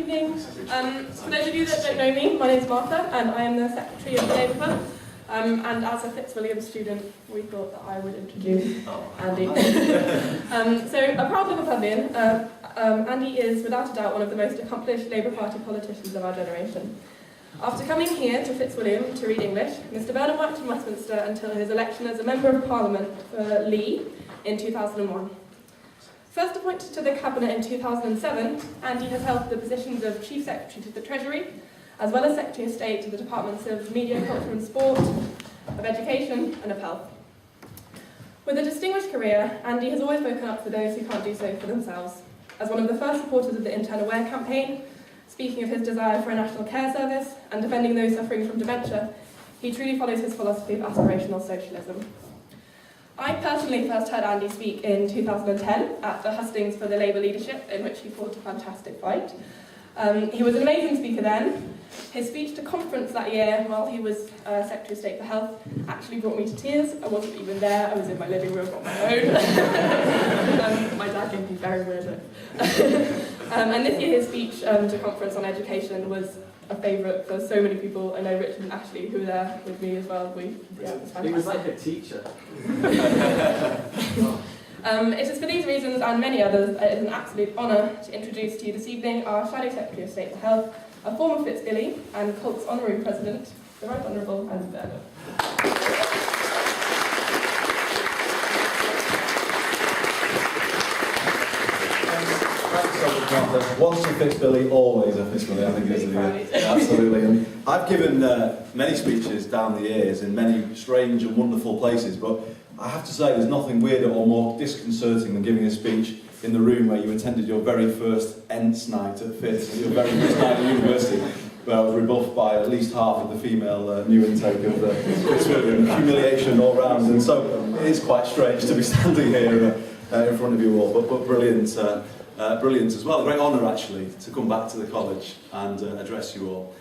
evening. For those of you that don't know me, my name is Martha and I am the Secretary of the Labour Club. And as a Fitzwilliam student, we thought that I would introduce Andy. So, a proud Liverpudlian, Andy is without a doubt one of the most accomplished Labour Party politicians of our generation. After coming here to Fitzwilliam to read English, Mr Burnham worked in Westminster until his election as a Member of Parliament for Lee in 2001. First appointed to the Cabinet in 2007, Andy has held the positions of Chief Secretary to the Treasury, as well as Secretary of State to the Departments of Media, Culture and Sport, of Education and of Health. With a distinguished career, Andy has always spoken up for those who can't do so for themselves. As one of the first supporters of the Internal Wear campaign, speaking of his desire for a national care service and defending those suffering from dementia, he truly follows his philosophy of aspirational socialism. I personally first heard Andy speak in 2010 at the hustings for the Labour leadership, in which he fought a fantastic fight. He was an amazing speaker then. His speech to conference that year, while he was Secretary of State for Health, actually brought me to tears. I wasn't even there, I was in my living room on my own. My dad gave me very weird look. And this year his speech to conference on education was a favourite for so many people. I know Richard and Ashley, who were there with me as well. It was fantastic. He was like a teacher. It is for these reasons and many others that it is an absolute honour to introduce to you this evening our Shadow Secretary of State for Health, a former Fitzbilly and CULC's Honorary President, the Right Honourable Andy Burnham. Once a Fitzbilly, always a Fitzbilly, I think is the absolutely. And I've given many speeches down the years in many strange and wonderful places, but I have to say there's nothing weirder or more disconcerting than giving a speech in the room where you attended your very first Ents night at Fitz, your very first night at university, where I was rebuffed by at least half of the female new intake of the Fitzwilliam. Humiliation all round, and so it is quite strange to be standing here in front of you all, but brilliant. Brilliant as well. A great honour actually to come back to the college and address you all.